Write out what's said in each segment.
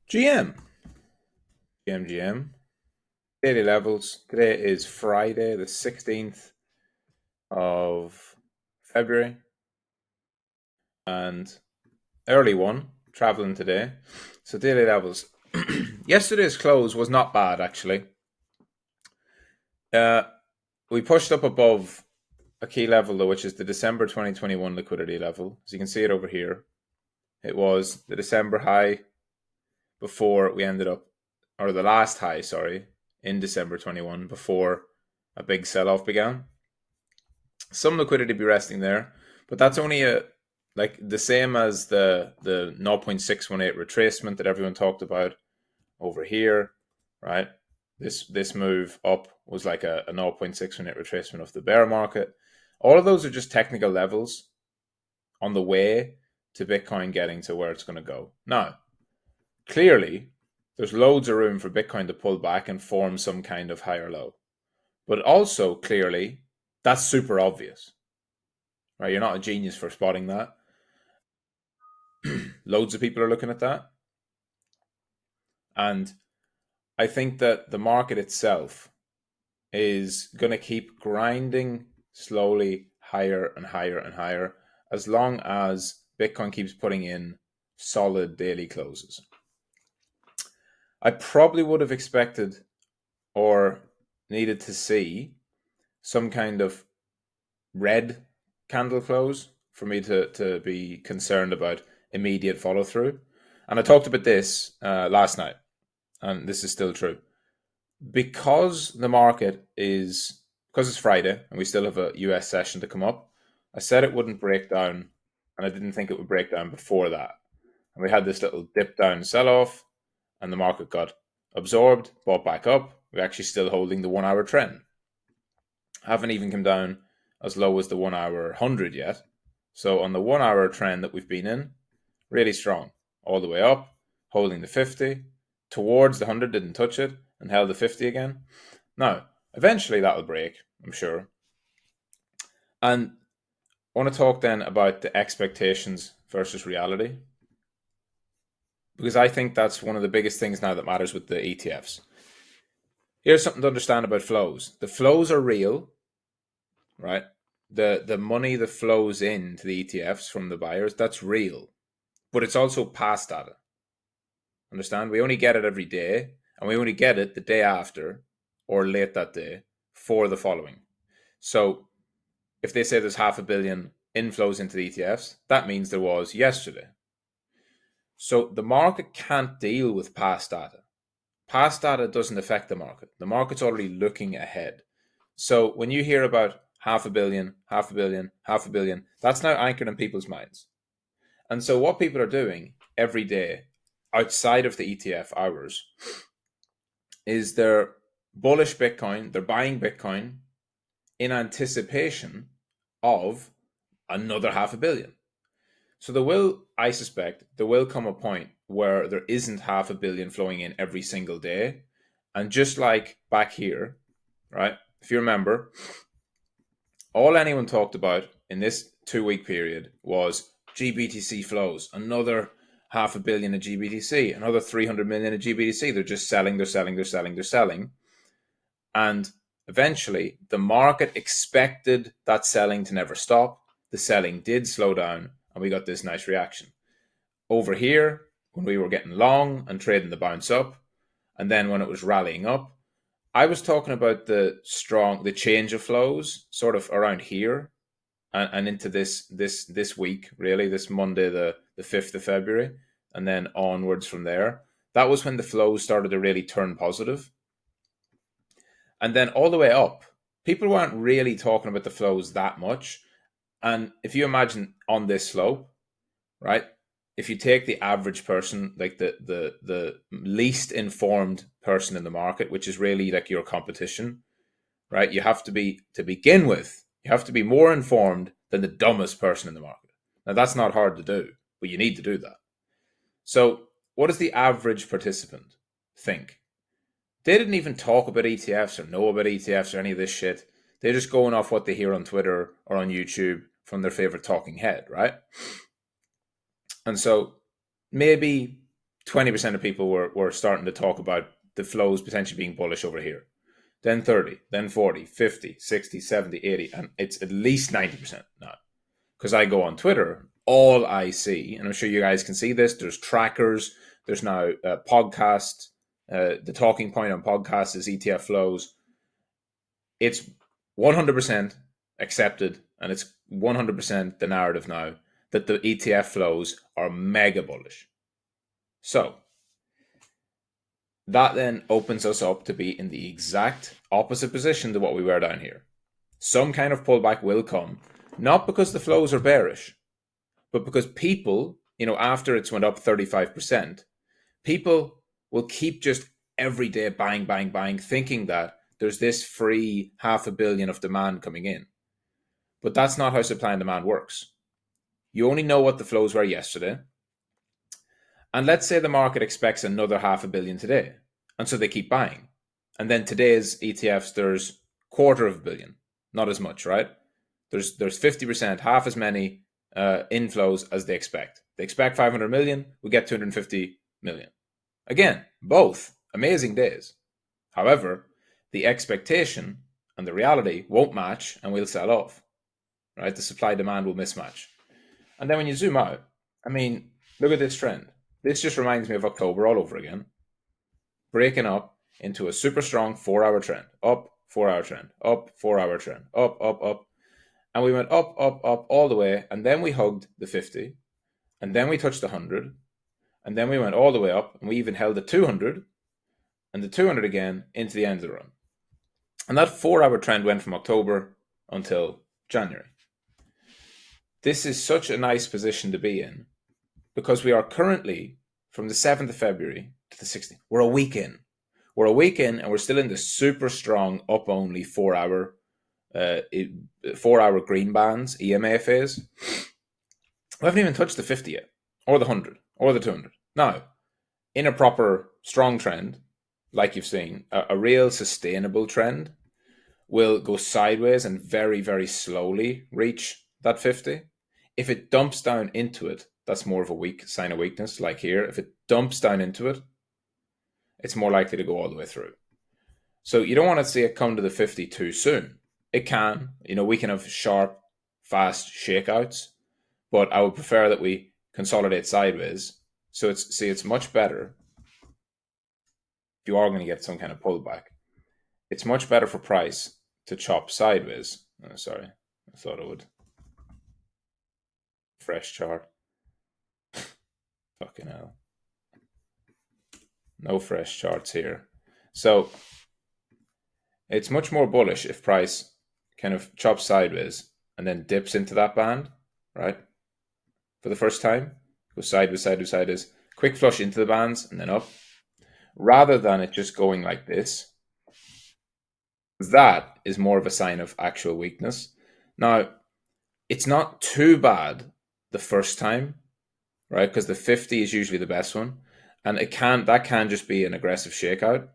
GM. GM. Daily levels. Today is Friday, the 16th of February, and early one, traveling today. So, daily levels. Yesterday's close was not bad, actually. Uh, we pushed up above a key level, though, which is the December 2021 liquidity level. As you can see it over here, it was the December high before we ended up, or the last high, sorry, in December 21 before a big sell off began. Some liquidity be resting there, but that's only like the same as the 0.618 retracement that everyone talked about over here, right? This move up was like a 0.618 retracement of the bear market. All of those are just technical levels on the way to Bitcoin getting to where it's going to go. Now, clearly, there's loads of room for Bitcoin to pull back and form some kind of higher low. But also, clearly, that's super obvious, right? You're not a genius for spotting that. Loads of people are looking at that. And I think that the market itself is going to keep grinding slowly higher and higher and higher as long as Bitcoin keeps putting in solid daily closes. I probably would have expected or needed to see some kind of red candle close for me to be concerned about immediate follow through. And I talked about this last night, and this is still true. Because the market is, because it's Friday and we still have a US session to come up, I said it wouldn't break down, and I didn't think it would break down before that. And we had this little dip down sell off, and the market got absorbed, bought back up. We're actually still holding the 1 hour trend. Haven't even come down as low as the 1 hour 100 yet. So on the 1 hour trend that we've been in, really strong, all the way up, holding the 50, towards the 100, didn't touch it, and held the 50 again. Now, eventually that'll break, I'm sure. And I want to talk then about the expectations versus reality, because I think that's one of the biggest things now that matters with the ETFs. Here's something to understand about flows. The flows are real, right? The money that flows into the ETFs from the buyers, that's real. But it's also past data. Understand? We only get it every day, and we only get it the day after or late that day for the following. So if they say there's 500 million inflows into the ETFs, that means there was yesterday. So the market can't deal with past data. Past data doesn't affect the market. The market's already looking ahead. So when you hear about 500 million, 500 million, 500 million, that's now anchored in people's minds. And so what people are doing every day outside of the ETF hours is they're bullish Bitcoin, they're buying Bitcoin in anticipation of another 500 million. So there will, I suspect, there will come a point where there isn't 500 million flowing in every single day. And just like back here, right? If you remember, all anyone talked about in this 2 week period was GBTC flows, another 500 million of GBTC, another 300 million of GBTC. They're just selling, they're selling, they're selling, they're selling. And eventually, the market expected that selling to never stop. The selling did slow down, and we got this nice reaction. Over here, when we were getting long and trading the bounce up, and then when it was rallying up, I was talking about the change of flows sort of around here and into this week, really, this Monday, the 5th of February, and then onwards from there. That was when the flows started to really turn positive. And then all the way up, people weren't really talking about the flows that much. And if you imagine on this slope, right? If you take the average person, like the least informed person in the market, which is really like your competition, right? You have to be, to begin with, you have to be more informed than the dumbest person in the market. Now that's not hard to do, but you need to do that. So what does the average participant think? They didn't even talk about ETFs or know about ETFs or any of this shit. They're just going off what they hear on Twitter or on YouTube from their favorite talking head, right? And so maybe 20% of people were starting to talk about the flows potentially being bullish over here. Then 30, then 40, 50, 60, 70, 80, and it's at least 90% now. Because I go on Twitter, all I see, and I'm sure you guys can see this, there's trackers, there's now podcasts. The talking point on podcasts is ETF flows. It's 100% accepted, and it's 100% the narrative now that the ETF flows are mega bullish. So that then opens us up to be in the exact opposite position to what we were down here. Some kind of pullback will come, not because the flows are bearish, but because people, after it's went up 35%, people will keep just every day buying, buying, buying, thinking that there's this free 500 million of demand coming in. But that's not how supply and demand works. You only know what the flows were yesterday. And let's say the market expects another 500 million today. And so they keep buying. And then today's ETFs, there's 250 million. Not as much, right? There's 50%, half as many inflows as they expect. They expect 500 million, we get 250 million. Again, both amazing days. However, the expectation and the reality won't match and we'll sell off, right? The supply demand will mismatch. And then when you zoom out, look at this trend. This just reminds me of October all over again. Breaking up into a super strong 4-hour trend. Up, 4-hour trend. Up, 4-hour trend. Up, up, up. And we went up, up, up all the way. And then we hugged the 50. And then we touched the 100. And then we went all the way up. And we even held the 200. And the 200 again into the end of the run. And that 4-hour trend went from October until January. This is such a nice position to be in because we are currently from the 7th of February to the 16th. We're a week in. We're a week in and we're still in the super strong up only 4-hour green bands EMA phase. We haven't even touched the 50 yet, or the 100, or the 200. Now, in a proper strong trend, like you've seen, a real sustainable trend will go sideways and very, very slowly reach that 50. If it dumps down into it, that's more of a weak sign of weakness, like here. If it dumps down into it, it's more likely to go all the way through. So you don't want to see it come to the 50 too soon. It can. We can have sharp, fast shakeouts, but I would prefer that we consolidate sideways. So it's much better. If you are going to get some kind of pullback, it's much better for price to chop sideways. Oh, sorry, I thought it would. Fresh chart. Fucking hell. No fresh charts here. So it's much more bullish if price kind of chops sideways and then dips into that band, right? For the first time, goes sideways, sideways, sideways, quick flush into the bands and then up, rather than it just going like this. That is more of a sign of actual weakness. Now, it's not too bad the first time, right? Because the 50 is usually the best one. And that can just be an aggressive shakeout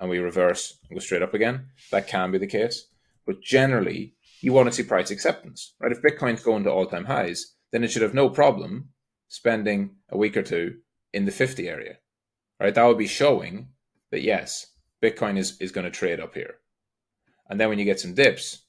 and we reverse and go straight up again. That can be the case. But generally, you want to see price acceptance, right? If Bitcoin's going to all-time highs, then it should have no problem spending a week or two in the 50 area, right? That would be showing that, yes, Bitcoin is going to trade up here. And then when you get some dips,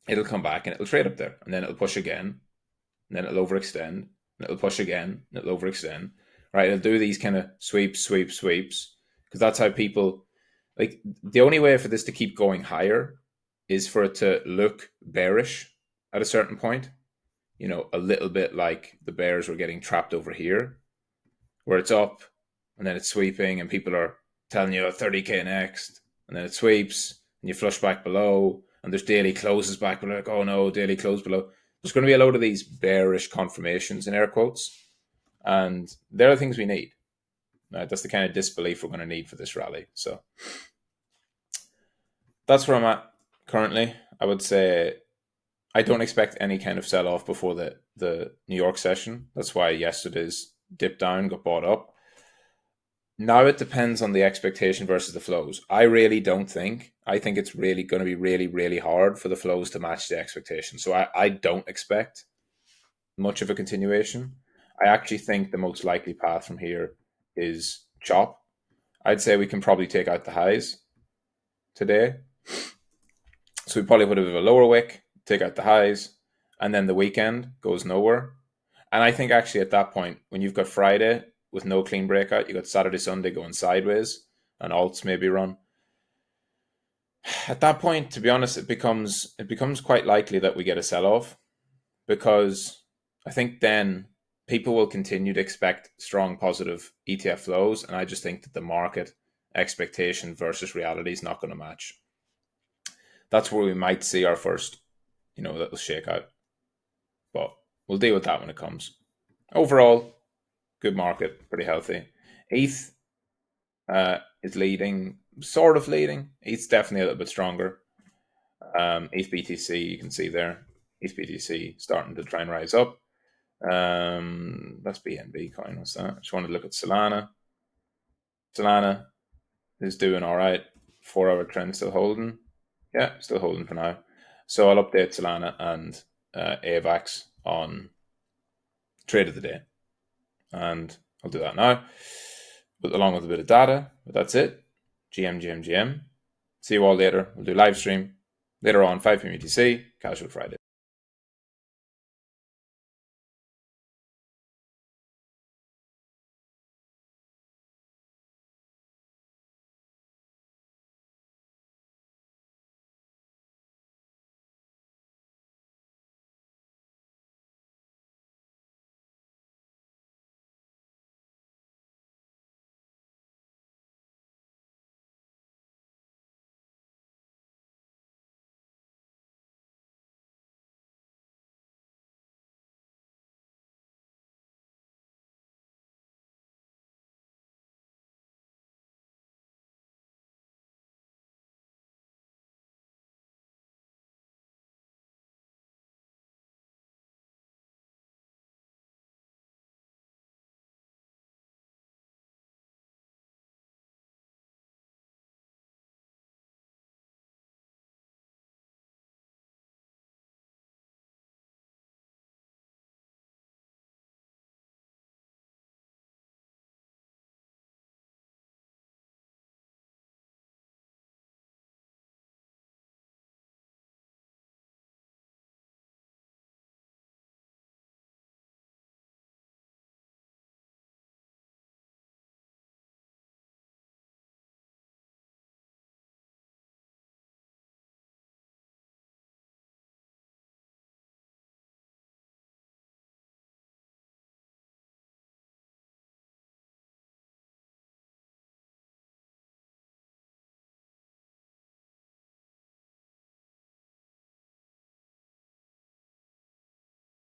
it'll come back and it'll trade up there. And then it'll push again. And then it'll overextend. And it'll push again. And it'll overextend. Right? It'll do these kind of sweeps. Because that's how people... Like, the only way for this to keep going higher is for it to look bearish at a certain point. A little bit like the bears were getting trapped over here, where it's up, and then it's sweeping, and people are telling you 30K next, and then it sweeps, and you flush back below, and there's daily closes back below, like, oh no, daily close below. There's going to be a load of these bearish confirmations in air quotes, and they're the things we need. That's the kind of disbelief we're going to need for this rally. So that's where I'm at currently. I would say I don't expect any kind of sell-off before the New York session. That's why yesterday's dip down got bought up. Now it depends on the expectation versus the flows. I really don't think. I think it's really going to be really, really hard for the flows to match the expectation. So I don't expect much of a continuation. I actually think the most likely path from here is chop. I'd say we can probably take out the highs today. So we probably put a bit of a lower wick, take out the highs, and then the weekend goes nowhere. And I think actually at that point, when you've got Friday with no clean breakout, you got Saturday, Sunday going sideways, and alts maybe run. At that point, to be honest, it becomes quite likely that we get a sell-off, because I think then people will continue to expect strong positive ETF flows, and I just think that the market expectation versus reality is not going to match. That's where we might see our first, little shakeout. But we'll deal with that when it comes. Overall, good market, pretty healthy. ETH is leading, sort of leading. ETH's definitely a little bit stronger. ETH BTC, you can see there. ETH BTC starting to try and rise up. That's BNB coin. What's that? I just wanted to look at Solana. Solana is doing all right. 4-hour trend still holding. Yeah, still holding for now. So I'll update Solana and AVAX on trade of the day. And I'll do that now, but along with a bit of data. But that's it. GM. See you all later. We'll do live stream later on, 5 p.m. UTC, Casual Friday.